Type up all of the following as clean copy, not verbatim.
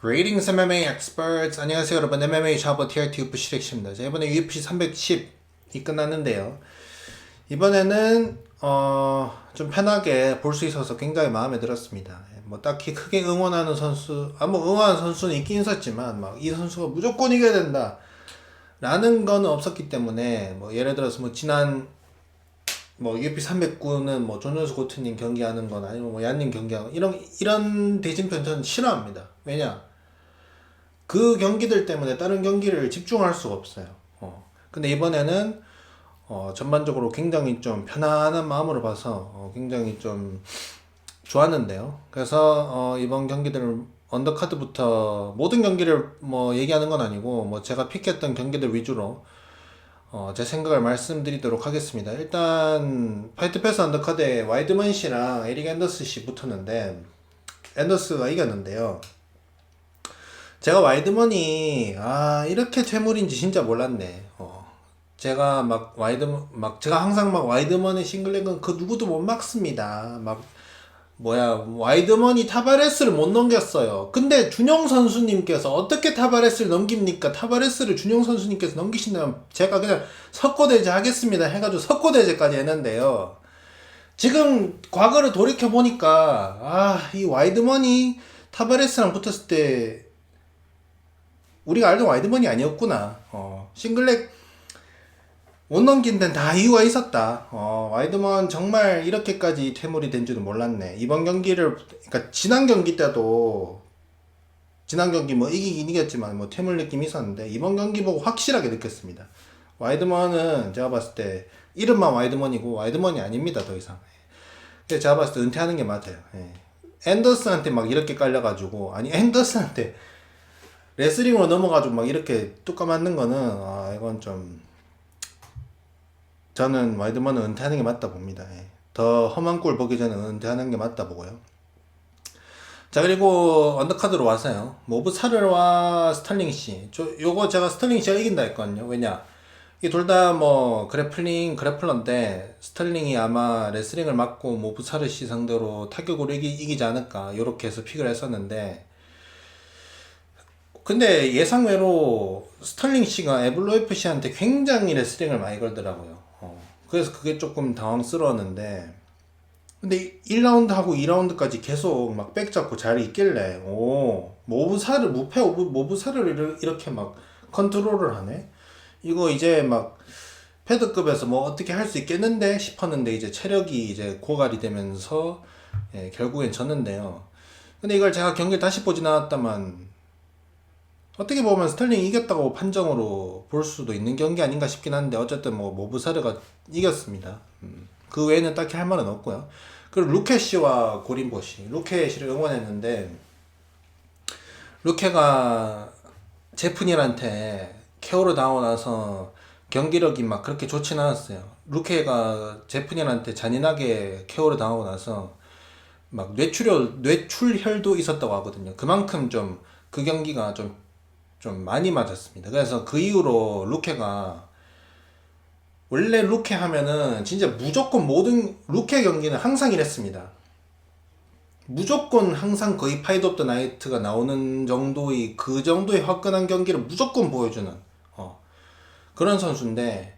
Greetings MMA experts. 안녕하세요 여러분. MMA 샤버 TRT 부시렉입니다. 자, 이번에 UFC 310이 끝났는데요. 이번에는 좀 편하게 볼 수 있어서 굉장히 마음에 들었습니다. 뭐 딱히 크게 응원하는 선수, 뭐 응원하는 선수는 있긴 있었지만 막 이 선수가 무조건 이겨야 된다 라는 거는 없었기 때문에 뭐 예를 들어서 뭐 지난 뭐 UFC 309는 뭐 존존스 고트님 경기하는 건 아니면 뭐 얀님 경기하는 이런 대진편 저는 싫어합니다. 왜냐? 그 경기들 때문에 다른 경기를 집중할 수가 없어요. 근데 이번에는 전반적으로 굉장히 좀 편안한 마음으로 봐서 굉장히 좀 좋았는데요. 그래서 이번 경기들을 언더카드부터 모든 경기를 뭐 얘기하는 건 아니고 뭐 제가 픽했던 경기들 위주로 제 생각을 말씀드리도록 하겠습니다. 일단 파이트 패스 언더카드에 와이드먼 씨랑 에릭 앤더스 씨 붙었는데 앤더스가 이겼는데요. 제가 와이드머니 이렇게 퇴물인지 진짜 몰랐네. 제가 제가 항상 막 와이드머니 싱글렉은 그 누구도 못 막습니다. 와이드머니 타바레스를 못 넘겼어요. 근데 준영 선수님께서 어떻게 타바레스를 넘깁니까? 타바레스를 준영 선수님께서 넘기신다면 제가 그냥 석고대제 하겠습니다 해가지고 석고대제까지 했는데요. 지금 과거를 돌이켜 보니까 이 와이드머니 타바레스랑 붙었을 때 우리가 알던 와이드먼이 아니었구나. 싱글렉 못 넘긴 데는 다 이유가 있었다. 와이드먼 정말 이렇게까지 퇴물이 된 줄은 몰랐네. 이번 경기를, 그러니까 지난 경기 때도, 지난 경기 뭐 이기긴 이겼지만 뭐 퇴물 느낌이 있었는데, 이번 경기 보고 확실하게 느꼈습니다. 와이드먼은 제가 봤을 때, 이름만 와이드먼이고, 와이드먼이 아닙니다, 더 이상. 그래서 제가 봤을 때 은퇴하는 게 맞아요. 예. 앤더슨한테 막 이렇게 깔려가지고, 앤더슨한테 레슬링으로 넘어가지고 막 이렇게 뚜까 맞는 거는 이건 좀 저는 와이드먼은 은퇴하는 게 맞다 봅니다. 예. 더 험한 꼴 보기 전에 은퇴하는 게 맞다 보고요. 자, 그리고 언더카드로 와서요. 모브 사르와 스털링 씨. 요거 제가 스털링 씨가 이긴다 했거든요. 왜냐? 이 둘 다 뭐 그래플러인데 스털링이 아마 레슬링을 맞고 모브 사르 씨 상대로 타격으로 이기지 않을까 요렇게 해서 픽을 했었는데, 근데 예상외로 스털링 씨가 에블로이프 씨한테 굉장히 레슬링을 많이 걸더라고요. 그래서 그게 조금 당황스러웠는데, 근데 1라운드 하고 2라운드까지 계속 막 백 잡고 잘 있길래, 모브사를 이렇게 막 컨트롤을 하네? 이거 이제 막 패드급에서 뭐 어떻게 할 수 있겠는데 싶었는데, 이제 체력이 이제 고갈이 되면서, 결국엔 졌는데요. 근데 이걸 제가 경기를 다시 보진 않았다만, 어떻게 보면 스털링이 이겼다고 판정으로 볼 수도 있는 경기 아닌가 싶긴 한데, 어쨌든 뭐 모브사르가 이겼습니다. 그 외에는 딱히 할 말은 없고요. 그리고 루케 씨와 고린보 씨, 루케 씨를 응원했는데 루케가 제프닐한테 KO를 당하고 나서 경기력이 막 그렇게 좋진 않았어요. 루케가 제프닐한테 잔인하게 KO를 당하고 나서 막 뇌출혈도 있었다고 하거든요. 그만큼 좀 그 경기가 좀 많이 맞았습니다. 그래서 그 이후로 루케가, 원래 루케 하면은 진짜 무조건 모든 루케 경기는 항상 이랬습니다. 무조건 항상 거의 파이트 오브 더 나이트가 나오는 정도의 그 정도의 화끈한 경기를 무조건 보여주는 그런 선수인데,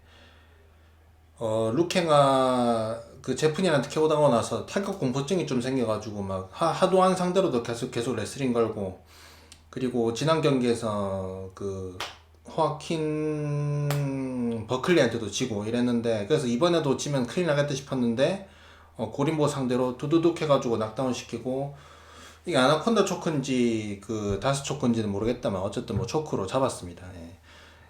루케가 그 제프니한테 KO 당하고 나서 타격 공포증이 좀 생겨가지고 막 하도한 상대로도 계속 레슬링 걸고, 그리고 지난 경기에서 그 호아킨 버클리한테도 지고 이랬는데, 그래서 이번에도 지면 큰일 나겠다 싶었는데 고린보 상대로 두두둑 해가지고 낙다운 시키고, 이게 아나콘다 초크인지 그 다스 초크인지는 모르겠다만 어쨌든 뭐 초크로 잡았습니다. 예.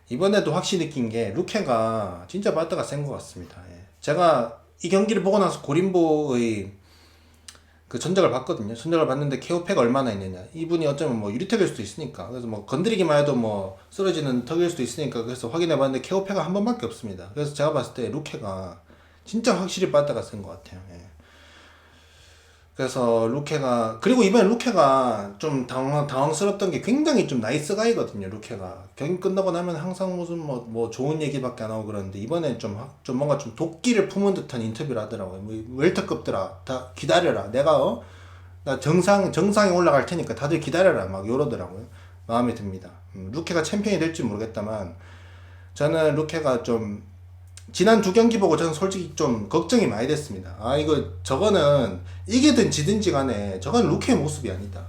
이번에도 확실히 느낀 게 루케가 진짜 바다가 센 것 같습니다. 예. 제가 이 경기를 보고 나서 고린보의 그 전적을 봤거든요. 전적을 봤는데 KO패가 얼마나 있느냐. 이분이 어쩌면 뭐 유리택일 수도 있으니까. 그래서 뭐 건드리기만 해도 뭐 쓰러지는 턱일 수도 있으니까. 그래서 확인해 봤는데 KO패가 한 번밖에 없습니다. 그래서 제가 봤을 때 루케가 진짜 확실히 빠따가 센 것 같아요. 예. 그래서 루케가, 그리고 이번에 루케가 좀 당황스럽던 게 굉장히 좀 나이스 가이거든요. 루케가 경기 끝나고 나면 항상 무슨 뭐 좋은 얘기밖에 안 하고 그러는데, 이번엔 좀 뭔가 좀 도끼를 품은 듯한 인터뷰를 하더라고요. 뭐 웰터급들아 다 기다려라, 내가 나 정상에 올라갈 테니까 다들 기다려라 막 이러더라고요. 마음에 듭니다. 루케가 챔피언이 될지 모르겠다만 저는 루케가 좀 지난 두 경기 보고 저는 솔직히 좀 걱정이 많이 됐습니다. 아 이거 저거는 이기든 지든지 간에 저건 루케의 모습이 아니다.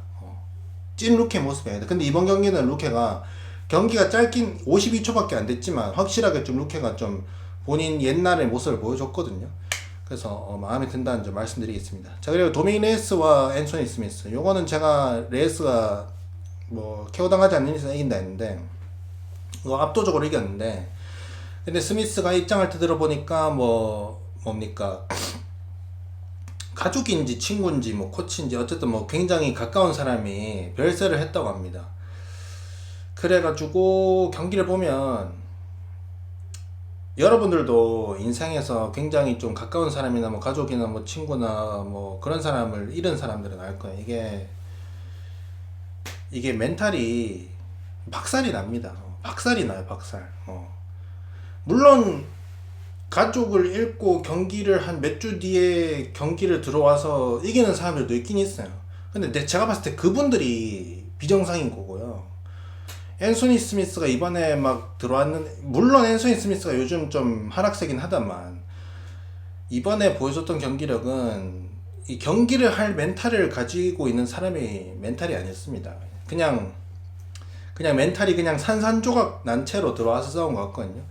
찐 루케의 모습이 아니다. 근데 이번 경기는 루케가 경기가 짧긴 52초밖에 안 됐지만 확실하게 좀 루케가 좀 본인 옛날의 모습을 보여줬거든요. 그래서 마음에 든다는 점 말씀드리겠습니다. 자 그리고 도미닉 레이스와 앤소니 스미스 요거는 제가 레이스가 뭐 케어 당하지 않는 이상 이긴다 했는데 이거 압도적으로 이겼는데 근데 스미스가 입장할 때 들어보니까 뭡니까 가족인지 친구인지 뭐 코치인지 어쨌든 뭐 굉장히 가까운 사람이 별세를 했다고 합니다. 그래가지고 경기를 보면 여러분들도 인생에서 굉장히 좀 가까운 사람이나 뭐 가족이나 뭐 친구나 뭐 그런 사람을 잃은 사람들은 알 거예요. 이게 멘탈이 박살이 납니다. 박살이 나요, 박살. 물론 가족을 잃고 경기를 한 몇 주 뒤에 경기를 들어와서 이기는 사람들도 있긴 있어요. 근데 제가 봤을 때 그분들이 비정상인 거고요. 앤소니 스미스가 이번에 막 물론 앤소니 스미스가 요즘 좀 하락세긴 하다만 이번에 보여줬던 경기력은 이 경기를 할 멘탈을 가지고 있는 사람이 멘탈이 아니었습니다. 그냥 멘탈이 그냥 산산조각 난 채로 들어와서 싸운 것 같거든요.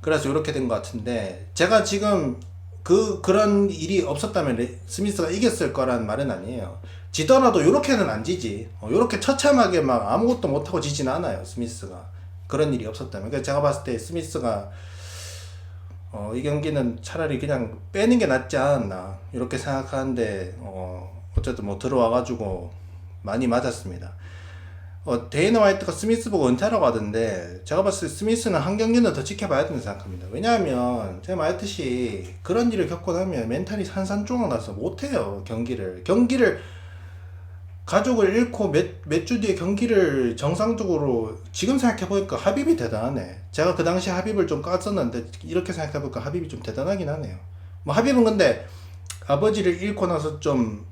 그래서 이렇게 된 것 같은데 제가 지금 그런 일이 없었다면 스미스가 이겼을 거란 말은 아니에요. 지더라도 이렇게는 안 지지. 이렇게 처참하게 막 아무것도 못하고 지진 않아요. 스미스가 그런 일이 없었다면. 그래서 제가 봤을 때 스미스가 이 경기는 차라리 그냥 빼는 게 낫지 않았나 이렇게 생각하는데 어쨌든 뭐 들어와가지고 많이 맞았습니다. 데이너 화이트가 스미스 보고 은퇴하라고 하던데 제가 봤을 때 스미스는 한 경기는 더 지켜봐야 된다고 생각합니다. 왜냐하면 제가 말했듯이 그런 일을 겪고 나면 멘탈이 산산조각 나서 못해요. 경기를 가족을 잃고 몇 주 뒤에 경기를 정상적으로 지금 생각해보니까 하빕이 대단하네. 제가 그 당시 하빕을 좀 깠었는데 이렇게 생각해보니까 하빕이 좀 대단하긴 하네요. 뭐 하빕은 근데 아버지를 잃고 나서 좀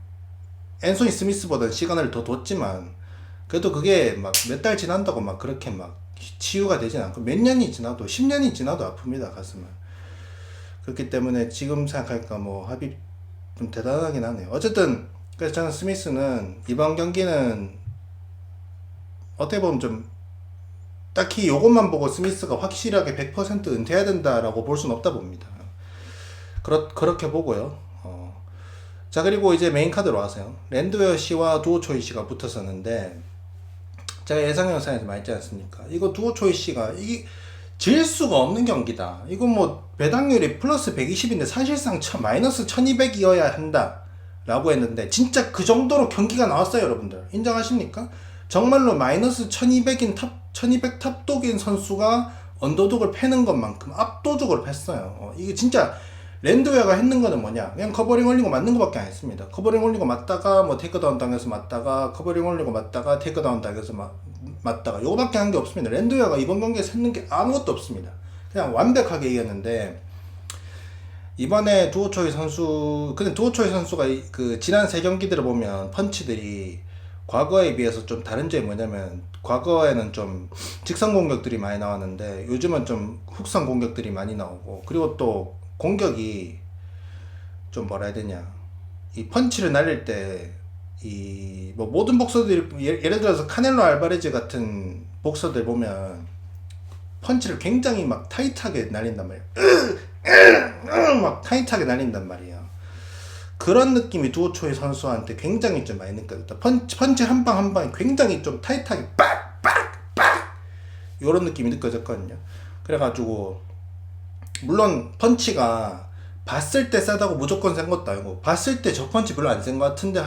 앤소니 스미스보다는 시간을 더 뒀지만 그래도 그게 막 몇 달 지난다고 막 그렇게 막 치유가 되진 않고 몇 년이 지나도 10년이 지나도 아픕니다. 가슴은. 그렇기 때문에 지금 생각하니까 뭐 하빕 좀 대단하긴 하네요. 어쨌든 그래서 저는 스미스는 이번 경기는 어떻게 보면 좀 딱히 요것만 보고 스미스가 확실하게 100% 은퇴해야 된다라고 볼 수는 없다 봅니다. 그렇게 보고요. 자 그리고 이제 메인 카드로 와서요. 랜드웨어 씨와 두오 초이 씨가 붙었었는데 제가 예상 영상에서 말했지 않습니까? 이거 두오 초이 씨가 이게 질 수가 없는 경기다. 이거 뭐 배당률이 플러스 120인데 사실상 마이너스 1200이어야 한다 라고 했는데 진짜 그 정도로 경기가 나왔어요. 여러분들 인정하십니까? 정말로 마이너스 1200 탑독인 선수가 언더독을 패는 것만큼 압도적으로 팼어요. 이게 진짜 랜드웨어가 했는 거는 뭐냐, 그냥 커버링 올리고 맞는 거밖에 안 했습니다. 커버링 올리고 맞다가 뭐 테이크다운 당해서 맞다가 커버링 올리고 맞다가 테이크다운 당해서 맞다가 요거밖에 한 게 없습니다. 랜드웨어가 이번 경기에서 했는 게 아무것도 없습니다. 그냥 완벽하게 이겼는데 이번에 두오초이 선수, 근데 두오초이 선수가 그 지난 세 경기들을 보면 펀치들이 과거에 비해서 좀 다른 점이 뭐냐면 과거에는 좀 직선 공격들이 많이 나왔는데 요즘은 좀 훅선 공격들이 많이 나오고, 그리고 또 공격이 좀 뭐라 해야 되냐, 이 펀치를 날릴 때 이 뭐 모든 복서들이 예를 들어서 카넬로 알바레즈 같은 복서들 보면 펀치를 굉장히 막 타이트하게 날린단 말이에요. 막 타이트하게 날린단 말이에요. 그런 느낌이 두오초이 선수한테 굉장히 좀 많이 느껴졌다. 펀치 한 방 한 방이 굉장히 좀 타이트하게 빡빡빡 이런 느낌이 느껴졌거든요. 그래가지고 물론 펀치가 봤을 때 세다고 무조건 센 것도 아니고 봤을 때 저 펀치 별로 안 센 것 같은데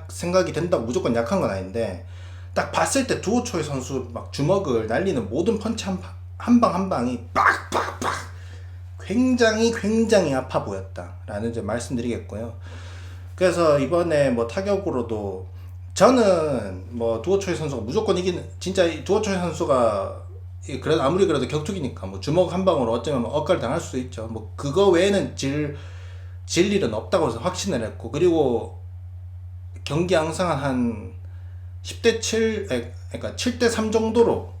생각이 된다고 무조건 약한 건 아닌데, 딱 봤을 때 두오초이 선수 막 주먹을 날리는 모든 펀치 한 방 한 방이 빡빡빡 굉장히 아파 보였다라는 점 말씀드리겠고요. 그래서 이번에 뭐 타격으로도 저는 뭐 두오초이 선수가 무조건 이기는, 진짜 두오초이 선수가 그래도 아무리 그래도 격투기니까 뭐 주먹 한 방으로 어쩌면 뭐 억까를 당할 수도 있죠. 뭐 그거 외에는 질 일은 없다고 해서 확신을 했고, 그리고 경기 양상은 한 10대 7, 그러니까 7대 3 정도로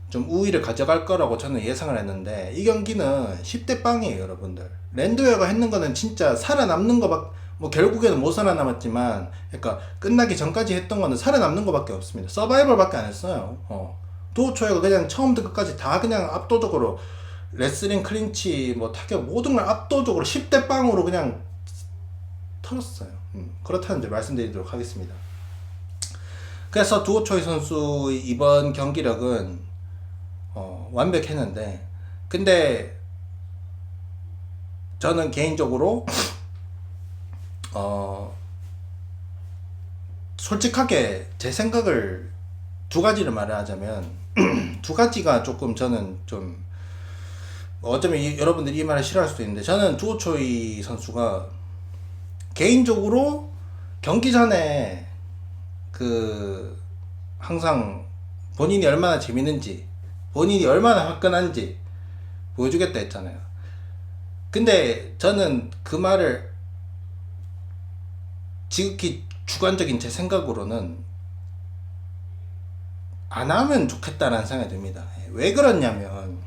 좀 우위를 가져갈 거라고 저는 예상을 했는데, 이 경기는 10대 빵이에요, 여러분들. 랜드웨어가 했는 거는 진짜 살아남는 거밖에, 뭐 결국에는 못 살아남았지만, 그러니까 끝나기 전까지 했던 거는 살아남는 거밖에 없습니다. 서바이벌밖에 안 했어요. 두오초이가 그냥 처음부터 끝까지 다 그냥 압도적으로 레슬링, 클린치, 뭐 타격 모든 걸 압도적으로 10대 빵으로 그냥 털었어요. 그렇다는 점 말씀드리도록 하겠습니다. 그래서 두오초이 선수 이번 경기력은 완벽했는데, 근데 저는 개인적으로 솔직하게 제 생각을 두 가지를 말하자면 두 가지가 조금 저는 좀 어쩌면 여러분들이 이 말을 싫어할 수도 있는데, 저는 두오초이 선수가 개인적으로 경기 전에 그 항상 본인이 얼마나 재밌는지, 본인이 얼마나 화끈한지 보여주겠다 했잖아요. 근데 저는 그 말을 지극히 주관적인 제 생각으로는 안 하면 좋겠다라는 생각이 듭니다. 왜 그러냐면,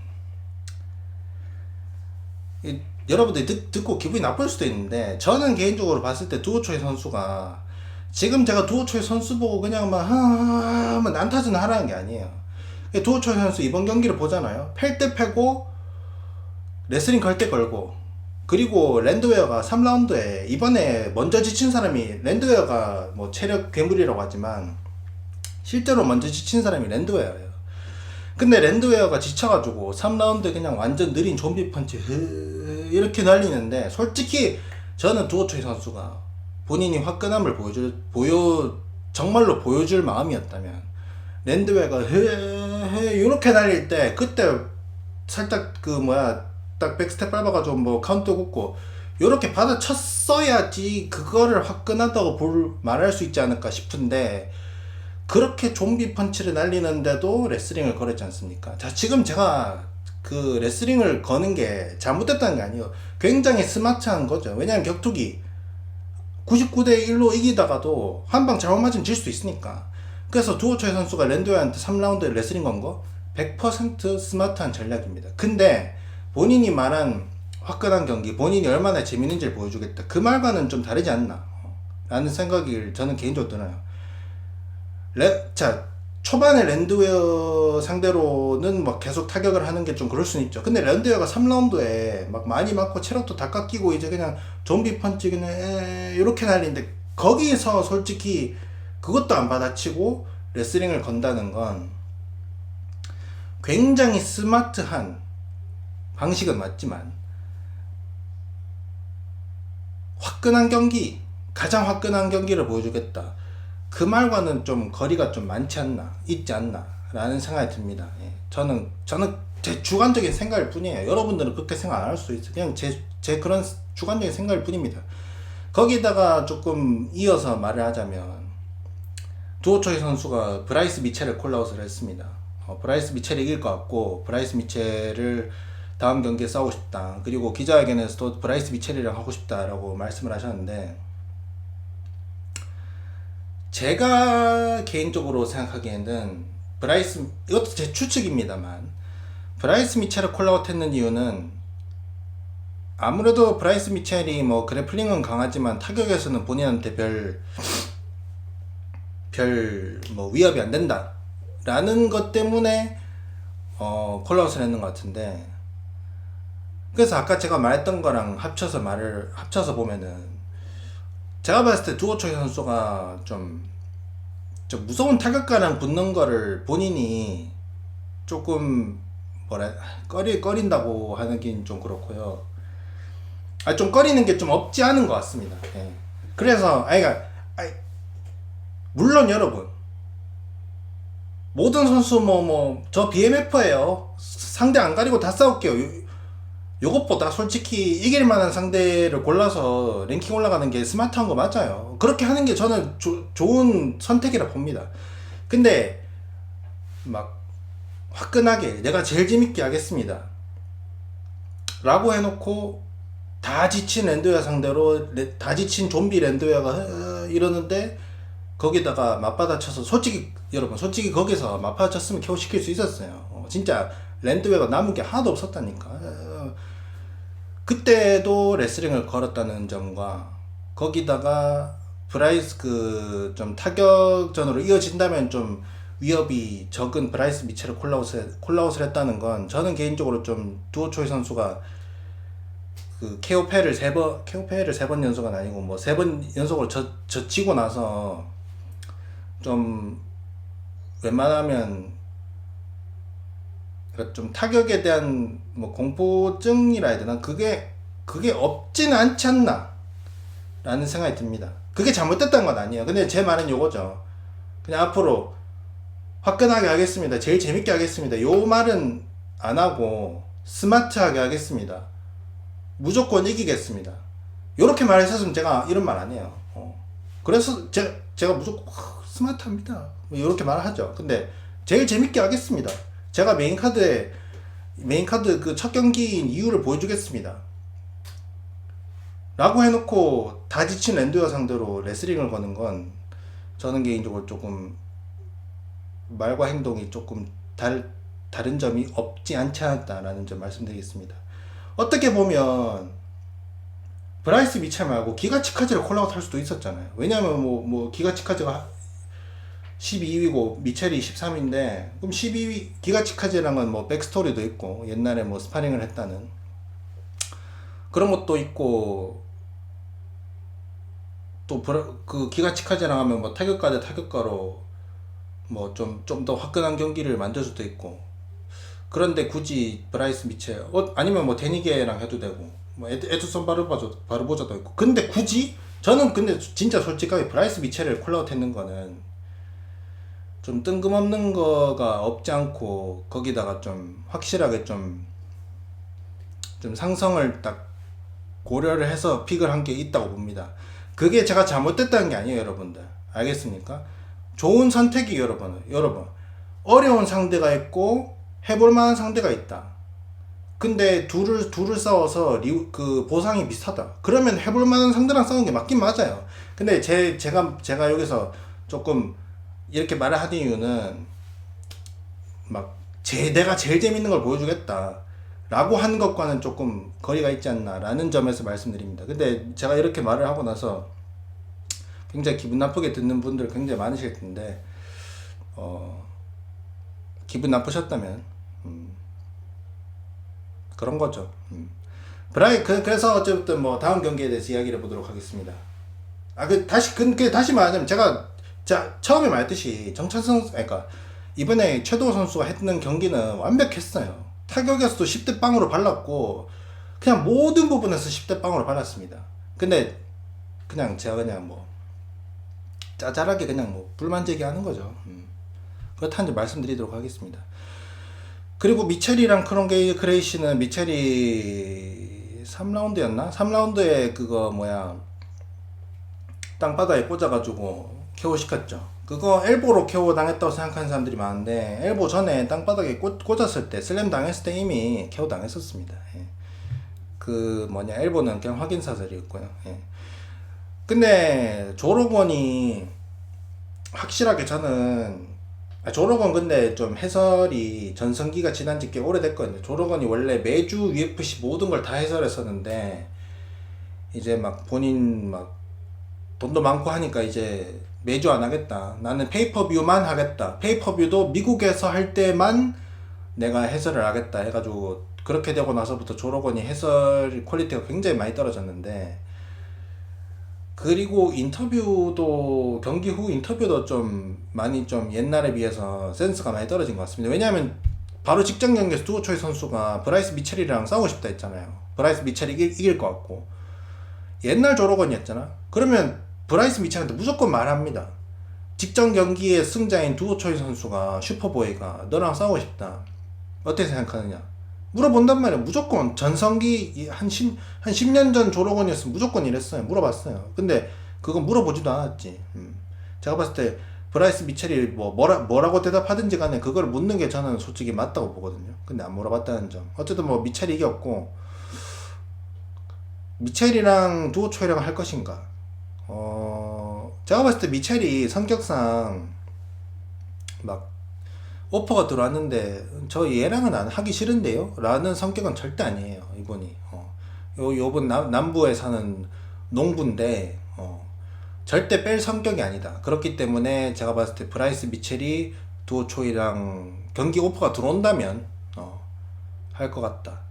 여러분들이 듣고 기분이 나쁠 수도 있는데, 저는 개인적으로 봤을 때 두오초이 선수가, 지금 제가 두오초이 선수 보고 그냥 막 난타전 하라는 게 아니에요. 두오초이 선수 이번 경기를 보잖아요. 팰 때 패고 레슬링 걸 때 걸고, 그리고 랜드웨어가 3라운드에 이번에 먼저 지친 사람이, 랜드웨어가 뭐 체력 괴물이라고 하지만 실제로 먼저 지친 사람이 랜드웨어예요. 근데 랜드웨어가 지쳐가지고 3라운드에 그냥 완전 느린 좀비 펀치 이렇게 날리는데, 솔직히 저는 두오초이 선수가 본인이 화끈함을 정말로 보여줄 마음이었다면, 랜드웨어가 이렇게 날릴 때 그때 살짝 딱 백스텝 밟아가지고 뭐 카운터 굽고 요렇게 받아쳤어야지 그거를 화끈하다고 말할 수 있지 않을까 싶은데, 그렇게 좀비 펀치를 날리는데도 레슬링을 걸었지 않습니까? 자, 지금 제가 그 레슬링을 거는 게 잘못됐다는 게 아니에요. 굉장히 스마트한 거죠. 왜냐면 격투기 99대 1로 이기다가도 한 방 잘못 맞으면 질 수 있으니까. 그래서 두오초이 선수가 랜드웨어한테 3라운드에 레슬링 건 거 100% 스마트한 전략입니다. 근데 본인이 말한 화끈한 경기, 본인이 얼마나 재밌는지를 보여주겠다, 그 말과는 좀 다르지 않나 라는 생각이 저는 개인적으로 드나요. 자, 초반에 랜드웨어 상대로는 막 계속 타격을 하는 게 좀 그럴 수는 있죠. 근데 랜드웨어가 3라운드에 막 많이 맞고 체력도 다 깎이고 이제 그냥 좀비 펀치 그냥 이렇게 날리는데, 거기서 솔직히 그것도 안 받아치고 레슬링을 건다는 건 굉장히 스마트한 방식은 맞지만, 화끈한 경기, 가장 화끈한 경기를 보여주겠다, 그 말과는 좀 거리가 좀 많지 않나, 있지 않나 라는 생각이 듭니다. 저는 제 주관적인 생각일 뿐이에요. 여러분들은 그렇게 생각 안 할 수 있어요. 그냥 제 그런 주관적인 생각일 뿐입니다. 거기다가 조금 이어서 말을 하자면, 두오초이 선수가 브라이스 미첼을 콜라웃을 했습니다. 브라이스 미첼이 이길 것 같고, 브라이스 미첼을 다음 경기에 싸우고 싶다, 그리고 기자회견에서도 브라이스 미첼이랑 하고 싶다라고 말씀을 하셨는데, 제가 개인적으로 생각하기에는 이것도 제 추측입니다만, 브라이스 미첼을 콜라웃 했는 이유는 아무래도 브라이스 미첼이 뭐 그래플링은 강하지만 타격에서는 본인한테 별 뭐 위협이 안 된다 라는 것 때문에 콜라웃을 했는 것 같은데, 그래서 아까 제가 말했던 거랑 합쳐서 보면은, 제가 봤을 때 두오초이 선수가 좀 무서운 타격가랑 붙는 거를 본인이 조금 꺼린다고 하는 게 좀 그렇고요. 좀 꺼리는 게 좀 없지 않은 것 같습니다. 그래서 물론 여러분, 모든 선수 저 BMF예요. 상대 안 가리고 다 싸울게요. 요것보다 솔직히 이길 만한 상대를 골라서 랭킹 올라가는 게 스마트한 거 맞아요. 그렇게 하는 게 저는 좋은 선택이라 봅니다. 근데 막 화끈하게 내가 제일 재밌게 하겠습니다 라고 해놓고, 다 지친 랜드웨어 상대로 다 지친 좀비 랜드웨어가 이러는데 거기다가 맞받아쳐서 솔직히 여러분 솔직히 거기서 맞받아쳤으면 KO 시킬 수 있었어요. 진짜 랜드웨어가 남은 게 하나도 없었다니까. 그때도 레슬링을 걸었다는 점과 거기다가 브라이스 그 좀 타격전으로 이어진다면 좀 위협이 적은 브라이스 미첼을 콜라웃을 했다는 건 저는 개인적으로 좀 두오초이 선수가 그 KO패를 세 번 연속은 아니고 뭐 세 번 연속으로 져치고 나서 좀 웬만하면 그러니까 좀 타격에 대한 뭐 공포증이라 해야 되나 그게 없진 않지 않나 라는 생각이 듭니다. 그게 잘못됐다는 건 아니에요. 근데 제 말은 요거죠. 그냥 앞으로 화끈하게 하겠습니다. 제일 재밌게 하겠습니다. 요 말은 안 하고 스마트하게 하겠습니다. 무조건 이기겠습니다. 요렇게 말했었으면 제가 이런 말 안 해요. 그래서 제가 무조건 스마트합니다. 뭐 요렇게 말을 하죠. 근데 제일 재밌게 하겠습니다. 제가 메인카드 그 첫 경기인 이유를 보여주겠습니다. 라고 해놓고 다 지친 랜드웨어 상대로 레슬링을 거는 건 저는 개인적으로 조금 말과 행동이 조금 다른 점이 없지 않지 않았다라는 점 말씀드리겠습니다. 어떻게 보면 브라이스 미첼 말고 기가 치카즈를 콜라웃 할 수도 있었잖아요. 왜냐면 뭐 기가 치카즈가 12위고 미첼이 13위인데 그럼 12위 기가 치카즈랑은 뭐 백스토리도 있고 옛날에 뭐 스파링을 했다는 그런 것도 있고 또 그 기가 치카즈랑 하면 뭐 타격가 대 타격가로 뭐 좀 더 화끈한 경기를 만들 수도 있고 그런데 굳이 브라이스 미첼 아니면 뭐 데니게랑 해도 되고 뭐 에드슨 바르보자도 있고 근데 굳이 저는 근데 진짜 솔직하게 브라이스 미첼을 콜라웃 했는 거는 좀 뜬금없는 거가 없지 않고 거기다가 좀 확실하게 좀 상성을 딱 고려를 해서 픽을 한 게 있다고 봅니다. 그게 제가 잘못됐다는 게 아니에요, 여러분들. 알겠습니까? 좋은 선택이 여러분. 어려운 상대가 있고 해볼 만한 상대가 있다. 근데 둘을 싸워서 그 보상이 비슷하다. 그러면 해볼 만한 상대랑 싸우는 게 맞긴 맞아요. 근데 제가 여기서 조금 이렇게 말을 하는 이유는 내가 제일 재밌는 걸 보여주겠다 라고 한 것과는 조금 거리가 있지 않나 라는 점에서 말씀드립니다. 근데 제가 이렇게 말을 하고 나서 굉장히 기분 나쁘게 듣는 분들 굉장히 많으실 텐데 기분 나쁘셨다면 그런 거죠. 그래서 어쨌든 뭐 다음 경기에 대해서 이야기를 해보도록 하겠습니다. 다시 말하자면 처음에 말했듯이 그러니까 이번에 최도호 선수가 했는 경기는 완벽했어요. 타격에서도 10대 빵으로 발랐고 그냥 모든 부분에서 10대 빵으로 발랐습니다. 근데 제가 뭐 짜잘하게 뭐 불만 제기하는 거죠. 그렇다는 점 말씀드리도록 하겠습니다. 그리고 미첼이랑 그레이시는 미첼이 3라운드였나? 3라운드에 그거 땅바닥에 꽂아가지고 KO 시켰죠. 그거 엘보로 KO 당했다고 생각하는 사람들이 많은데 엘보 전에 땅바닥에 꽂았을 때 슬램 당했을 때 이미 KO 당했었습니다. 예. 엘보는 그냥 확인 사설이었고요. 예. 근데 조로건이 확실하게 조로건 근데 좀 해설이 전성기가 지난 지 꽤 오래됐거든요. 조로건이 원래 매주 UFC 모든 걸 다 해설했었는데 이제 본인 돈도 많고 하니까 이제 매주 안 하겠다. 나는 페이퍼뷰만 하겠다. 페이퍼뷰도 미국에서 할 때만 내가 해설을 하겠다 해가지고 그렇게 되고 나서부터 조로건이 해설 퀄리티가 굉장히 많이 떨어졌는데 그리고 경기 후 인터뷰도 좀 많이 좀 옛날에 비해서 센스가 많이 떨어진 것 같습니다. 왜냐하면 바로 직전 경기에서 두오초이 선수가 브라이스 미첼이랑 싸우고 싶다 했잖아요. 브라이스 미첼이 이길 것 같고 옛날 조로건이었잖아. 그러면 브라이스 미첼한테 무조건 말합니다. 직전 경기의 승자인 두오초이 선수가 슈퍼보이가 너랑 싸우고 싶다. 어떻게 생각하느냐? 물어본단 말이야. 무조건 전성기 한 10년 전 조로건이었으면 무조건 이랬어요. 물어봤어요. 근데 그건 물어보지도 않았지. 제가 봤을 때 브라이스 미첼이 뭐라고 대답하든지 간에 그걸 묻는 게 저는 솔직히 맞다고 보거든요. 근데 안 물어봤다는 점. 어쨌든 미첼이 이겼고 미첼이랑 두오초이랑 할 것인가? 제가 봤을 때 미첼이 성격상 막 오퍼가 들어왔는데 저 얘랑은 안 하기 싫은데요? 라는 성격은 절대 아니에요 이분이. 요번 남부에 사는 농부인데 절대 뺄 성격이 아니다. 그렇기 때문에 제가 봤을 때 브라이스 미첼이 두오초이랑 경기 오퍼가 들어온다면 할 것 같다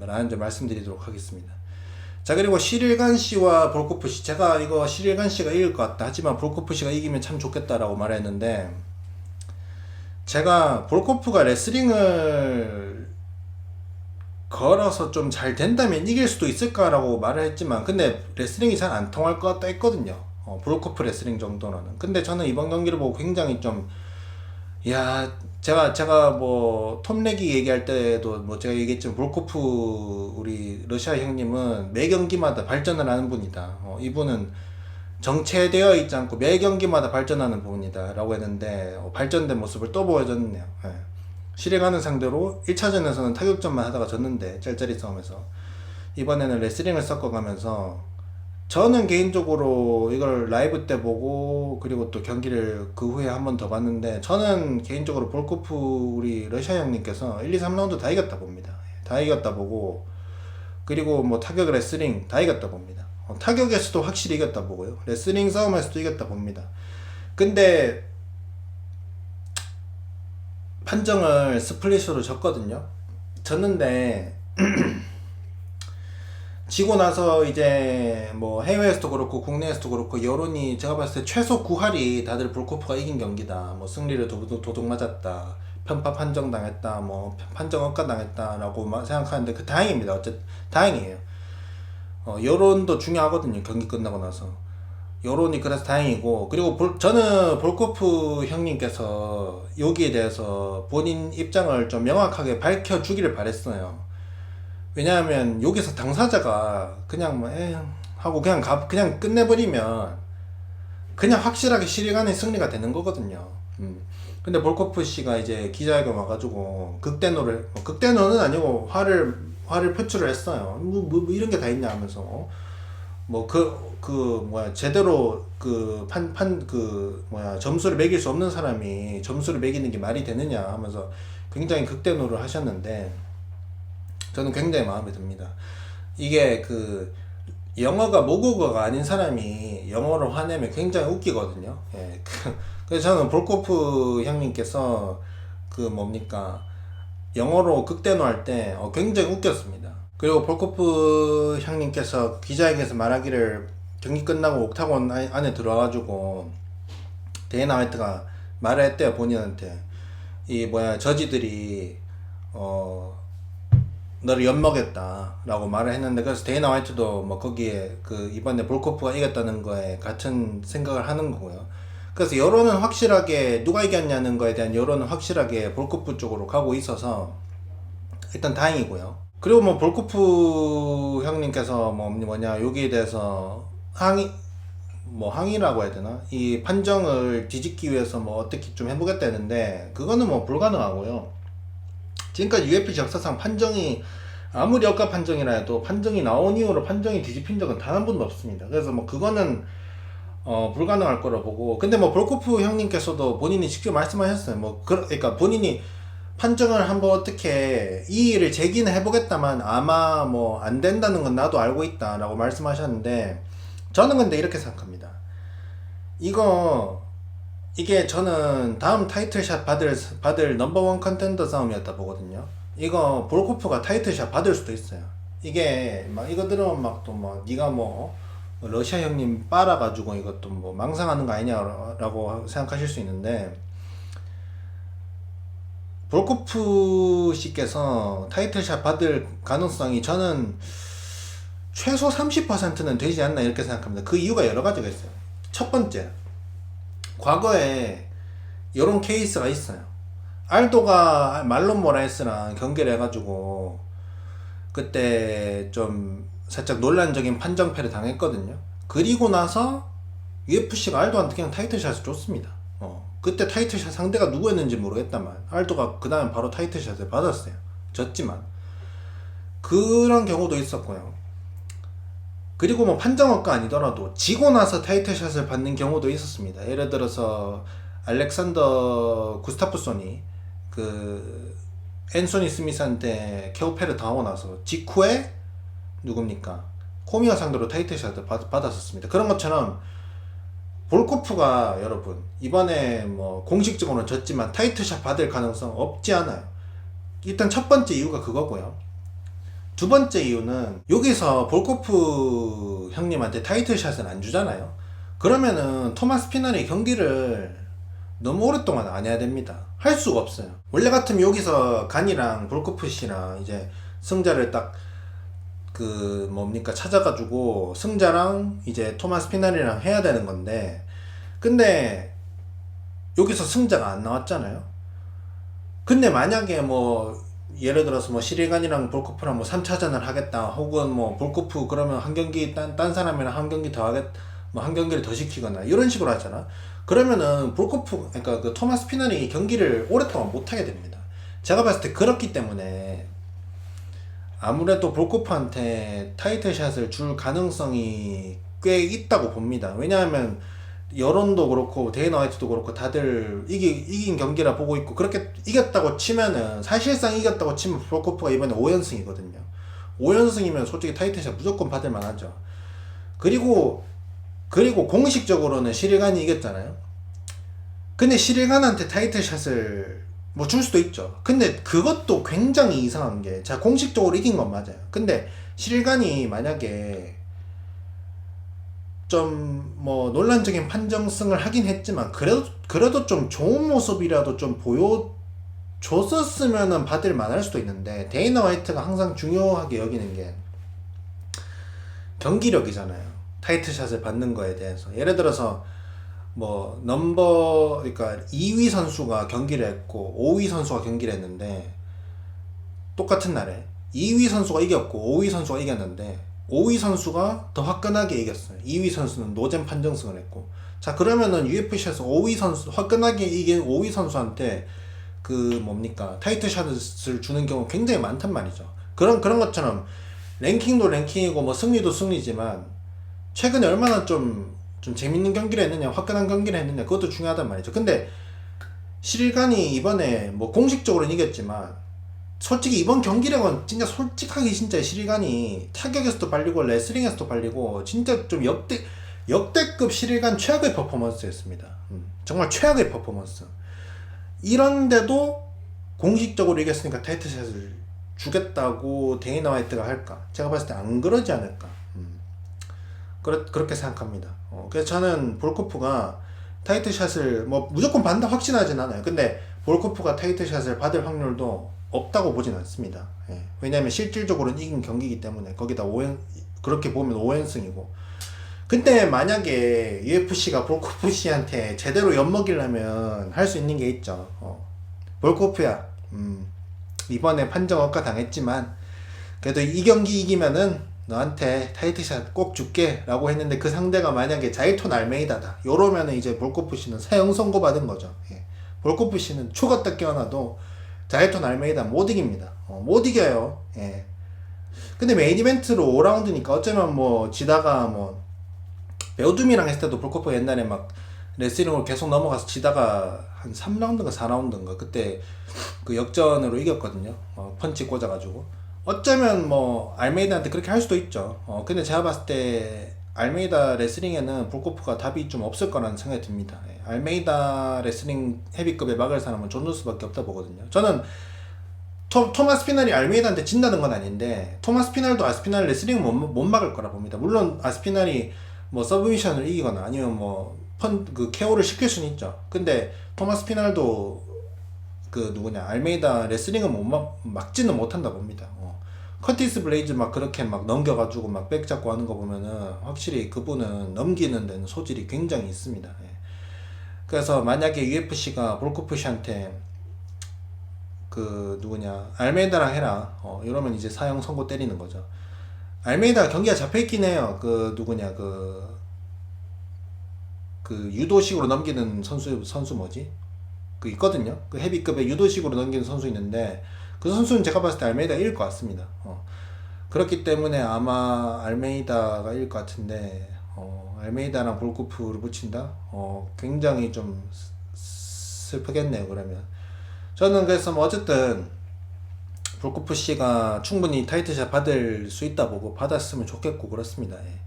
라는 점 말씀드리도록 하겠습니다. 자, 그리고 시릴간 씨와 볼코프 씨, 제가 이거 시릴간 씨가 이길 것 같다 하지만 볼코프 씨가 이기면 참 좋겠다라고 말했는데, 제가 볼코프가 레슬링을 걸어서 좀 잘 된다면 이길 수도 있을까라고 말을 했지만, 근데 레슬링이 잘 안 통할 것 같다 했거든요. 볼코프 레슬링 정도로는. 근데 저는 이번 경기를 보고 굉장히 좀, 야, 제가 뭐 톰레기 얘기할 때도 뭐 제가 얘기했지만, 볼코프 우리 러시아 형님은 매 경기마다 발전을 하는 분이다. 이분은 정체되어 있지 않고 매 경기마다 발전하는 부분이다 라고 했는데, 발전된 모습을 또 보여줬네요. 예. 실행하는 상대로 1차전에서는 타격전만 하다가 졌는데, 짤짤이 싸움에서 이번에는 레슬링을 섞어가면서, 저는 개인적으로 이걸 라이브 때 보고 그리고 또 경기를 그 후에 한 번 더 봤는데, 저는 개인적으로 볼코프 우리 러시아 형님께서 1, 2, 3라운드 다 이겼다 봅니다. 다 이겼다 보고, 그리고 뭐 타격 레슬링 다 이겼다 봅니다. 타격에서도 확실히 이겼다 보고요. 레슬링 싸움에서도 이겼다 봅니다. 근데 판정을 스플릿으로 졌거든요. 졌는데 지고 나서 이제 뭐 해외에서도 그렇고 국내에서도 그렇고 여론이, 제가 봤을 때 최소 9할이 다들 볼코프가 이긴 경기다, 뭐 승리를 도둑 맞았다, 편파 판정 당했다, 뭐 판정 억까 당했다 라고 생각하는데, 그 다행입니다. 어쨌든 다행이에요. 여론도 중요하거든요. 경기 끝나고 나서 여론이, 그래서 다행이고, 그리고 저는 볼코프 형님께서 여기에 대해서 본인 입장을 좀 명확하게 밝혀주기를 바랬어요. 왜냐하면 여기서 당사자가 그냥 뭐 하고 그냥 끝내버리면 그냥 확실하게 시리간의 승리가 되는 거거든요. 근데 볼코프 씨가 이제 기자회견 와가지고 극대노는 아니고 화를 표출을 했어요. 뭐 이런 게 다 있냐 하면서, 제대로 점수를 매길 수 없는 사람이 점수를 매기는 게 말이 되느냐 하면서 굉장히 극대노를 하셨는데, 저는 굉장히 마음에 듭니다. 이게 영어가 모국어가 아닌 사람이 영어로 화내면 굉장히 웃기거든요. 예. 그래서 저는 볼코프 형님께서 영어로 극대노 할 때 굉장히 웃겼습니다. 그리고 볼코프 형님께서 기자회견에서 말하기를, 경기 끝나고 옥타곤 안에 들어와가지고 데이나 화이트가 말을 했대요. 본인한테 저지들이 너를 엿먹였다 라고 말을 했는데, 그래서 데이나 화이트도 뭐 거기에 이번에 볼코프가 이겼다는 거에 같은 생각을 하는 거고요. 그래서 여론은 확실하게 누가 이겼냐는 거에 대한 여론은 확실하게 볼코프 쪽으로 가고 있어서 일단 다행이고요. 그리고 뭐 볼코프 형님께서 여기에 대해서 항의라고 해야 되나? 이 판정을 뒤집기 위해서 어떻게 좀 해보겠다 했는데, 그거는 불가능하고요. 지금까지 UFC 역사상 판정이 아무리 역가 판정이라 해도 판정이 나온 이후로 판정이 뒤집힌 적은 단 한 번도 없습니다. 그래서 그거는 불가능할 거라 보고, 근데 볼코프 형님께서도 본인이 직접 말씀하셨어요. 그러니까 본인이 판정을 한번 어떻게 이의를 제기는 해보겠다만 아마 안 된다는 건 나도 알고 있다 라고 말씀하셨는데, 저는 근데 이렇게 생각합니다. 이게 저는 다음 타이틀샷 받을 넘버원 컨텐더 싸움이었다 보거든요. 이거 볼코프가 타이틀샷 받을 수도 있어요. 이게 이거 들으면 네가 러시아 형님 빨아가지고 이것도 망상하는 거 아니냐라고 생각하실 수 있는데, 볼코프 씨께서 타이틀샷 받을 가능성이 저는 최소 30%는 되지 않나 이렇게 생각합니다. 그 이유가 여러 가지가 있어요. 첫 번째, 과거에 이런 케이스가 있어요. 알도가 말론 모라에스랑 경기를 해가지고 그때 좀 살짝 논란적인 판정패를 당했거든요. 그리고 나서 UFC가 알도한테 그냥 타이틀샷을 줬습니다. 그때 타이틀샷 상대가 누구였는지 모르겠다만 알도가 그 다음 바로 타이틀샷을 받았어요. 졌지만. 그런 경우도 있었고요. 그리고 뭐 판정업가 아니더라도 지고 나서 타이틀샷을 받는 경우도 있었습니다. 예를 들어서 알렉산더 구스타프손이 그 앤소니 스미스한테 케오페를 당하고 나서 직후에 누굽니까? 코미어 상대로 타이틀샷을 받았었습니다. 그런 것처럼 볼코프가 여러분 이번에 뭐 공식적으로는 졌지만 타이틀샷 받을 가능성 없지 않아요. 일단 첫 번째 이유가 그거고요. 두 번째 이유는 여기서 볼코프 형님한테 타이틀샷을 안 주잖아요. 그러면은 토마스 피날이 경기를 너무 오랫동안 안 해야 됩니다. 할 수가 없어요. 원래 같으면 여기서 간이랑 볼코프 씨랑 이제 승자를 딱 그 뭡니까 찾아가지고 승자랑 이제 토마스 피날이랑 해야 되는 건데, 근데 여기서 승자가 안 나왔잖아요. 근데 만약에 뭐 예를 들어서 뭐 시리간이랑 볼코프랑 뭐 3차전을 하겠다, 혹은 뭐 볼코프 그러면 한 경기 딴 사람이랑 한 경기 더 하겠, 뭐 한 경기를 더 시키거나 이런 식으로 하잖아. 그러면은 볼코프, 그러니까 그 토마스 피날이 경기를 오랫동안 못 하게 됩니다. 제가 봤을 때 그렇기 때문에 아무래도 볼코프한테 타이틀샷을 줄 가능성이 꽤 있다고 봅니다. 왜냐하면 여론도 그렇고 데이너 화이트도 그렇고 다들 이긴 경기라 보고 있고, 그렇게 이겼다고 치면은, 사실상 이겼다고 치면 볼코프가 이번에 5연승이거든요. 5연승이면 솔직히 타이틀샷 무조건 받을 만하죠. 그리고 공식적으로는 시리간이 이겼잖아요. 근데 시리간한테 타이틀샷을 뭐 줄 수도 있죠. 근데 그것도 굉장히 이상한 게, 자 공식적으로 이긴 건 맞아요. 근데 시리간이 만약에 좀 뭐 논란적인 판정승을 하긴 했지만 그래도 좀 좋은 모습이라도 좀 보여줬었으면은 받을 만할 수도 있는데, 데이너 화이트가 항상 중요하게 여기는 게 경기력이잖아요. 타이틀샷을 받는 거에 대해서. 예를 들어서 뭐 그러니까 2위 선수가 경기를 했고 5위 선수가 경기를 했는데, 똑같은 날에 2위 선수가 이겼고 5위 선수가 이겼는데 5위 선수가 더 화끈하게 이겼어요. 2위 선수는 노잼 판정승을 했고. 자 그러면은 UFC에서 5위 선수, 화끈하게 이긴 5위 선수한테 그 뭡니까 타이틀샷을 주는 경우 굉장히 많단 말이죠. 그런 것처럼 랭킹도 랭킹이고 뭐 승리도 승리지만 최근에 얼마나 좀 재밌는 경기를 했느냐, 화끈한 경기를 했느냐, 그것도 중요하단 말이죠. 근데 시리간이 이번에 뭐 공식적으로는 이겼지만 솔직히 이번 경기력은 진짜 솔직하게 진짜 시리간이 타격에서도 발리고 레슬링에서도 발리고 진짜 좀 역대급 시리간 최악의 퍼포먼스였습니다. 정말 최악의 퍼포먼스. 이런데도 공식적으로 이겼으니까 타이틀샷을 주겠다고 데이너 화이트가 할까? 제가 봤을 때 안 그러지 않을까. 그렇게 생각합니다. 그래서 저는 볼코프가 타이틀샷을 뭐 무조건 받는다 확신하진 않아요. 근데 볼코프가 타이틀샷을 받을 확률도 없다고 보진 않습니다. 예. 왜냐하면 실질적으로는 이긴 경기이기 때문에, 거기다 그렇게 보면 5연승이고. 근데 만약에 UFC가 볼코프 씨한테 제대로 엿먹이려면 할 수 있는 게 있죠. 볼코프야, 이번에 판정 억까 당했지만 그래도 이 경기 이기면은 너한테 타이틀샷 꼭 줄게 라고 했는데, 그 상대가 만약에 자일톤 알메이다다, 요러면은 이제 볼코프 씨는 사형 선고 받은 거죠. 예. 볼코프 씨는 죽었다 깨어나도 자일톤 알메이다 못 이깁니다. 못 이겨요. 예. 근데 메인 이벤트로 5라운드니까 어쩌면 뭐 지다가 뭐 베오둠이랑 했을 때도 볼코프 옛날에 막 레슬링으로 계속 넘어가서 지다가 한 3라운드인가 4라운드인가 그때 그 역전으로 이겼거든요. 펀치 꽂아가지고. 어쩌면 뭐 알메이다한테 그렇게 할 수도 있죠. 근데 제가 봤을 때 알메이다 레슬링에는 볼코프가 답이 좀 없을 거라는 생각이 듭니다. 예. 알메이다 레슬링 헤비급에 막을 사람은 존 존스밖에 없다 보거든요. 저는 토마스 피날이 알메이다한테 진다는 건 아닌데, 토마스 피날도 아스피날 레슬링을 못 막을 거라 봅니다. 물론 아스피날이 뭐 서브미션을 이기거나 아니면 뭐 그 KO를 시킬 수는 있죠. 근데 토마스 피날도 그 누구냐 알메이다 레슬링은 막지는 못한다 봅니다. 커티스 블레이즈 막 그렇게 막 넘겨가지고 막 백 잡고 하는 거 보면은 확실히 그분은 넘기는 데는 소질이 굉장히 있습니다. 예. 그래서 만약에 UFC가 볼코프 씨한테 그 누구냐 알메이다랑 해라 이러면 이제 사형 선고 때리는 거죠. 알메이다 경기가 잡혀있긴 해요. 그 누구냐 그 유도식으로 넘기는 선수 뭐지? 그 있거든요. 그 헤비급의 유도식으로 넘기는 선수 있는데, 그 선수는 제가 봤을 때 알메이다 이길 것 같습니다. 그렇기 때문에 아마 알메이다가 이길 것 같은데, 알메이다랑 볼코프를 붙인다? 굉장히 좀 슬프겠네요, 그러면. 저는 그래서 뭐 어쨌든 볼코프 씨가 충분히 타이틀샷 받을 수 있다 보고 받았으면 좋겠고 그렇습니다. 예.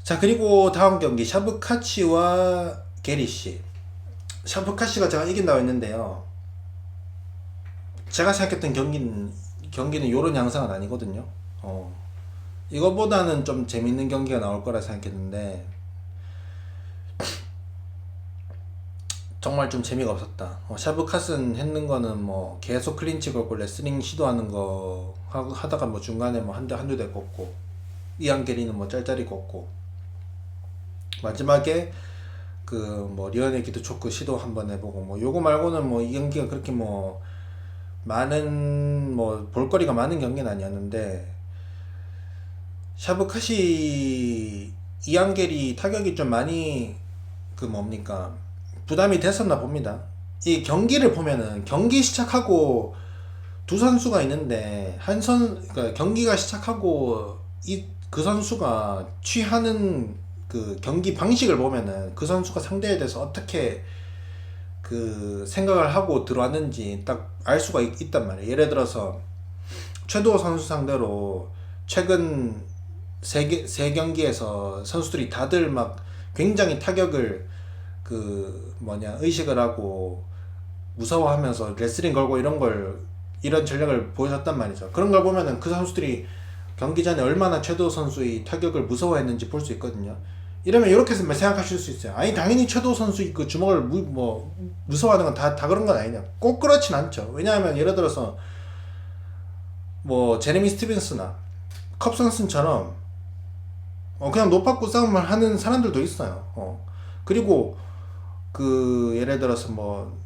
자, 그리고 다음 경기 샤브카치와 게리 씨. 샤브카치가 제가 이긴다고 했는데요. 제가 생각했던 경기는 요런 양상은 아니거든요. 이거보다는 좀 재밌는 경기가 나올 거라 생각했는데 정말 좀 재미가 없었다. 샤브카슨 했는 거는 뭐 계속 클린치 걸고 레슬링 시도하는 거 하다가 뭐 중간에 뭐 한두 대 걷고, 이안 게리는 뭐 짤짤이 걷고, 마지막에 그 뭐 리언의 기도 초크 시도 한번 해보고, 뭐 요거 말고는 뭐 이 경기가 그렇게 뭐 많은 뭐 볼거리가 많은 경기는 아니었는데, 샤브카시 이안겔이 타격이 좀 많이 그 뭡니까 부담이 됐었나 봅니다. 이 경기를 보면은 경기 시작하고 두 선수가 있는데 그러니까 경기가 시작하고 그 선수가 취하는 그 경기 방식을 보면은 그 선수가 상대에 대해서 어떻게 그 생각을 하고 들어왔는지 딱 알 수가 있단 말이에요. 예를 들어서 최도호 선수 상대로 최근 세 경기에서 선수들이 다들 막 굉장히 타격을 그 뭐냐 의식을 하고 무서워하면서 레슬링 걸고 이런 전략을 보여줬단 말이죠. 그런 걸 보면은 그 선수들이 경기 전에 얼마나 최도호 선수의 타격을 무서워했는지 볼 수 있거든요. 이러면 이렇게 생각하실 수 있어요. 아니 당연히 최도호 선수 그 주먹을 뭐 무서워하는 건 다 그런 건 아니냐. 꼭 그렇진 않죠. 왜냐하면 예를 들어서 뭐 제레미 스티븐스나 컵슨슨처럼 그냥 노받고 싸움을 하는 사람들도 있어요. 그리고 그 예를 들어서 뭐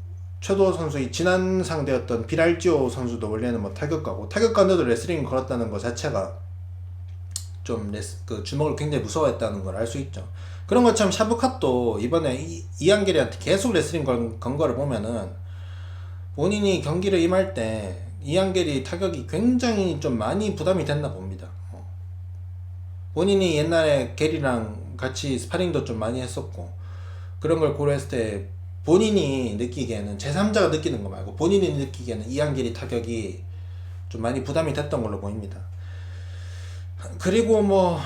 최도호 선수의 지난 상대였던 비랄지오 선수도 원래는 뭐 타격가인데도 레슬링 걸었다는 것 자체가 좀 그 주먹을 굉장히 무서워했다는 걸 알 수 있죠. 그런 것처럼 샤브캅도 이번에 이안겔이한테 계속 레슬링 건 거를 보면은 본인이 경기를 임할 때 이안겔이 타격이 굉장히 좀 많이 부담이 됐나 봅니다. 본인이 옛날에 겔이랑 같이 스파링도 좀 많이 했었고 그런 걸 고려했을 때 본인이 느끼기에는 제3자가 느끼는 거 말고 본인이 느끼기에는 이안겔이 타격이 좀 많이 부담이 됐던 걸로 보입니다. 그리고 뭐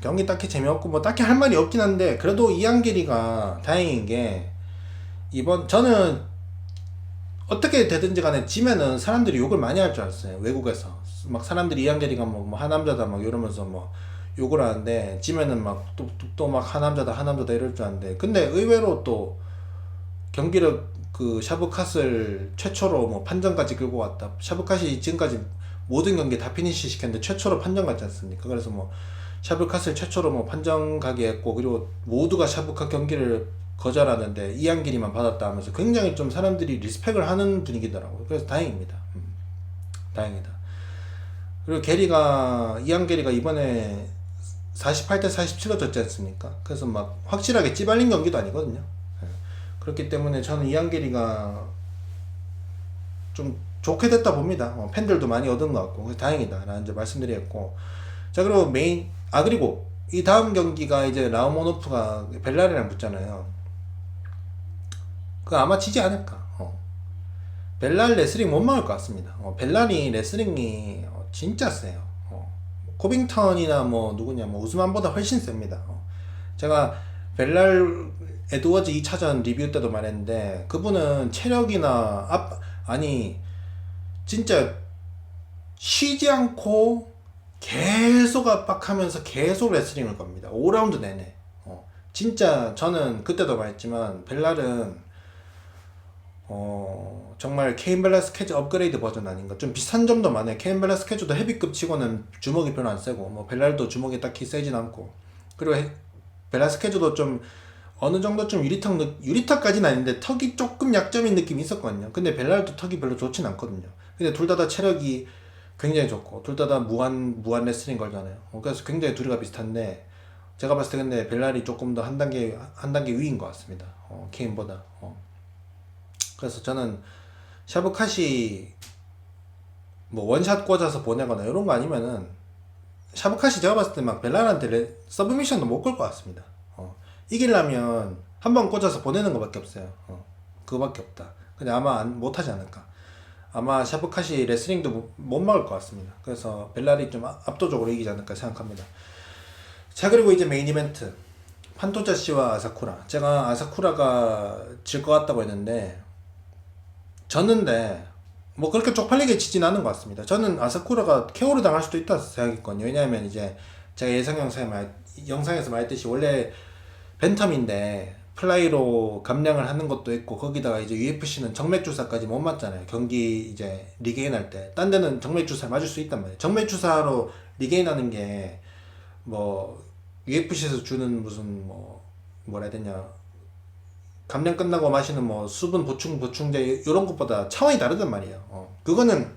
경기 딱히 재미없고 뭐 딱히 할 말이 없긴 한데 그래도 이안겔이가 다행인 게 저는 어떻게 되든지 간에 지면은 사람들이 욕을 많이 할 줄 알았어요. 외국에서 막 사람들이 이안겔이가 뭐 하남자다 막 이러면서 뭐 욕을 하는데 지면은 막 또 막 하남자다 이럴 줄 알았는데 근데 의외로 또 경기를 그 샤브캅을 최초로 뭐 판정까지 끌고 왔다. 샤브캅이 지금까지 모든 경기 다 피니시 시켰는데 최초로 판정 갔지 않습니까? 그래서 뭐 샤브캅을 최초로 뭐 판정 가게 했고 그리고 모두가 샤브캅 경기를 거절하는데 이안길이만 받았다 하면서 굉장히 좀 사람들이 리스펙을 하는 분위기더라고요. 그래서 다행입니다. 다행이다. 그리고 이안게리가 이번에 48대 47로 졌지 않습니까? 그래서 막 확실하게 찌발린 경기도 아니거든요. 그렇기 때문에 저는 이안게리가 좀 좋게 됐다 봅니다. 팬들도 많이 얻은 것 같고 그래서 다행이다 라는 이제 말씀드렸고, 자 그리고 그리고 이 다음 경기가 이제 라우모노프가 벨라리랑 붙잖아요. 그 아마 지지 않을까. 벨랄 레슬링 못 막을 것 같습니다. 벨랄이 레슬링이 진짜 세요. 코빙턴이나 뭐 누구냐 뭐 우스만보다 훨씬 셉니다. 제가 벨랄 에드워즈 2차전 리뷰 때도 말했는데 그분은 체력이나 아니 진짜 쉬지 않고 계속 압박하면서 계속 레슬링을 겁니다. 5라운드 내내. 진짜 저는 그때도 말했지만 벨랄은 정말 케인 벨라스케즈 업그레이드 버전 아닌가. 좀 비슷한 점도 많아요. 케인 벨라스케즈도 헤비급 치고는 주먹이 별로 안 세고 뭐 벨랄도 주먹이 딱히 세진 않고 그리고 벨라스케즈도 좀 어느 정도 좀 유리턱까지는 아닌데 턱이 조금 약점인 느낌이 있었거든요. 근데 벨랄도 턱이 별로 좋진 않거든요. 근데 둘 다 체력이 굉장히 좋고 둘 다 무한 레슬링 걸잖아요. 그래서 굉장히 둘이가 비슷한데 제가 봤을 때 근데 벨랄이 조금 더 한 단계 위인 것 같습니다. 케인보다. 그래서 저는 샤브캅이 뭐 원샷 꽂아서 보내거나 이런 거 아니면은 샤브카시 제가 봤을 때 막 벨라한테 서브미션도 못 걸 것 같습니다. 이기려면 한 번 꽂아서 보내는 것밖에 없어요. 그거밖에 없다. 근데 아마 못하지 않을까. 아마 샤브카시 레슬링도 못 막을 것 같습니다. 그래서 벨라리 좀 압도적으로 이기지 않을까 생각합니다. 자, 그리고 이제 메인 이벤트 판토자 씨와 아사쿠라. 제가 아사쿠라가 질 것 같다고 했는데 졌는데 뭐 그렇게 쪽팔리게 지진 않은 것 같습니다. 저는 아사쿠라가 KO를 당할 수도 있다 생각했거든요. 왜냐하면 이제 제가 예상 영상에서 말했듯이 원래 벤텀인데 플라이로 감량을 하는 것도 있고 거기다가 이제 UFC는 정맥 주사까지 못 맞잖아요. 경기 이제 리게인 할 때. 딴 데는 정맥 주사 맞을 수 있단 말이에요. 정맥 주사로 리게인 하는 게 뭐 UFC에서 주는 무슨 뭐 뭐라 해야 되냐 감량 끝나고 마시는 뭐 수분 보충제 이런 것보다 차원이 다르단 말이에요. 그거는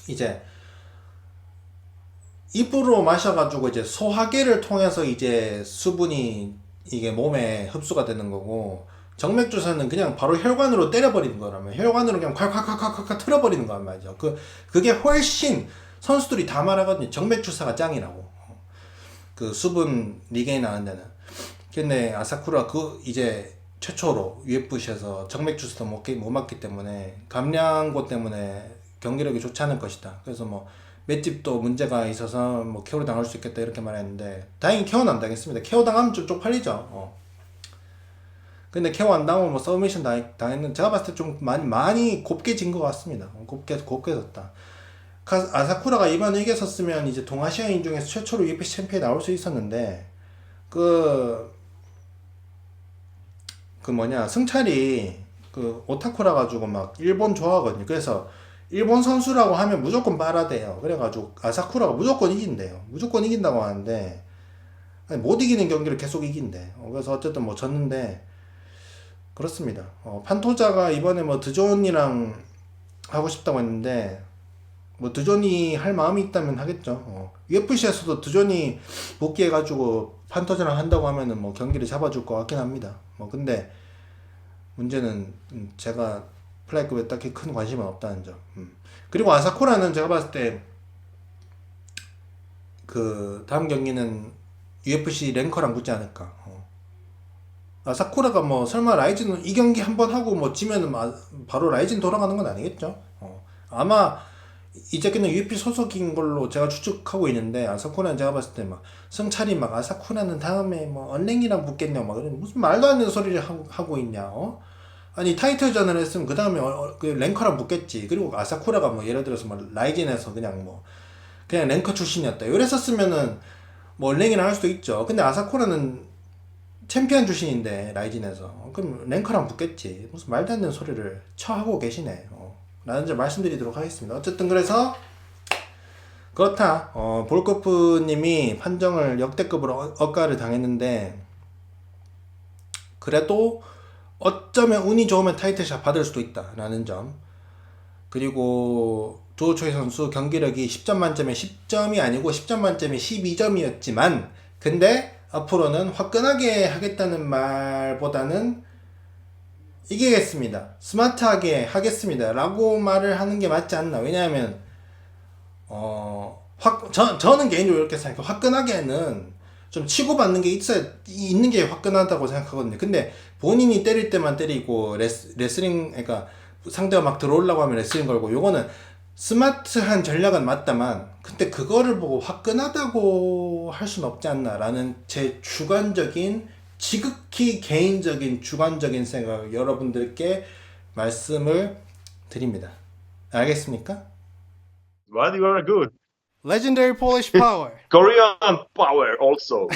이제 입으로 마셔가지고 이제 소화기를 통해서 이제 수분이 이게 몸에 흡수가 되는 거고 정맥 주사는 그냥 바로 혈관으로 때려버리는 거라면 혈관으로 그냥 콸콸콸콸콸 틀어버리는 거란 말이죠. 그게 훨씬 선수들이 다 말하거든요. 정맥 주사가 짱이라고. 그 수분 리게인 하는 데는. 근데 아사쿠라 이제 최초로 UFC에서 정맥 주스도 못 맞기 때문에 감량고 때문에 경기력이 좋지 않을 것이다. 그래서 뭐 맷집도 문제가 있어서 뭐 KO를 당할 수 있겠다 이렇게 말했는데 다행히 KO는 안 당했습니다. KO 당하면 좀 쪽팔리죠. 근데 KO 안 당하면 뭐 서브미션 당했는 제가 봤을 때 좀 많이 곱게 진 것 같습니다. 곱게 졌다. 아사쿠라가 이번에 이겼었으면 이제 동아시아인 중에서 최초로 UFC 챔피언이 나올 수 있었는데 승찰이 오타쿠라 가지고 막 일본 좋아하거든요. 그래서 일본 선수라고 하면 무조건 빨아대요. 그래가지고 아사쿠라가 무조건 이긴대요. 무조건 이긴다고 하는데 못 이기는 경기를 계속 이긴대. 그래서 어쨌든 뭐 졌는데 그렇습니다. 판토자가 이번에 뭐 드존이랑 하고 싶다고 했는데 뭐 드존이 할 마음이 있다면 하겠죠. UFC에서도 드존이 복귀해가지고 판토자랑 한다고 하면은 뭐 경기를 잡아줄 것 같긴 합니다. 뭐 근데 문제는 제가 플라이급에 딱히 큰 관심은 없다는 점. 그리고 아사쿠라는 제가 봤을 때 그 다음 경기는 UFC 랭커랑 붙지 않을까. 아사쿠라가 뭐 설마 라이징 이 경기 한번 하고 뭐 지면은 바로 라이징 돌아가는 건 아니겠죠. 아마 이제 그냥 UFC 소속인 걸로 제가 추측하고 있는데 아사쿠라는 제가 봤을 때 막 성찰이 막 아사쿠라는 다음에 뭐 언랭이랑 붙겠냐 막 이런 무슨 말도 안 되는 소리를 하고 있냐. 아니 타이틀전을 했으면 그 다음에 그 랭커랑 붙겠지. 그리고 아사쿠라가 뭐 예를 들어서 뭐 라이진에서 그냥 랭커 출신이었다. 이랬었으면은 뭐 언랭이랑 할 수도 있죠. 근데 아사쿠라는 챔피언 출신인데 라이진에서 그럼 랭커랑 붙겠지. 무슨 말도 안 되는 소리를 처하고 계시네. 라는 점 말씀드리도록 하겠습니다. 어쨌든 그래서 그렇다. 볼코프님이 판정을 역대급으로 억가를 당했는데 그래도 어쩌면 운이 좋으면 타이틀샷 받을 수도 있다라는 점. 그리고 조호초이 선수 경기력이 10점 만점에 10점이 아니고 10점 만점에 12점이었지만 근데 앞으로는 화끈하게 하겠다는 말보다는 이기겠습니다. 스마트하게 하겠습니다. 라고 말을 하는 게 맞지 않나. 왜냐하면 저는 개인적으로 이렇게 생각해요. 화끈하게는 좀 치고받는 게 있는 게 화끈하다고 생각하거든요. 근데 본인이 때릴 때만 때리고 레슬링 그러니까 상대가 막 들어오려고 하면 레슬링 걸고 요거는 스마트한 전략은 맞다만 근데 그거를 보고 화끈하다고 할 수는 없지 않나 라는 제 주관적인 지극히 개인적인 주관적인 생각 여러분들께 말씀을 드립니다. 알겠습니까? But you are good. Legendary Polish Power. Korean power also.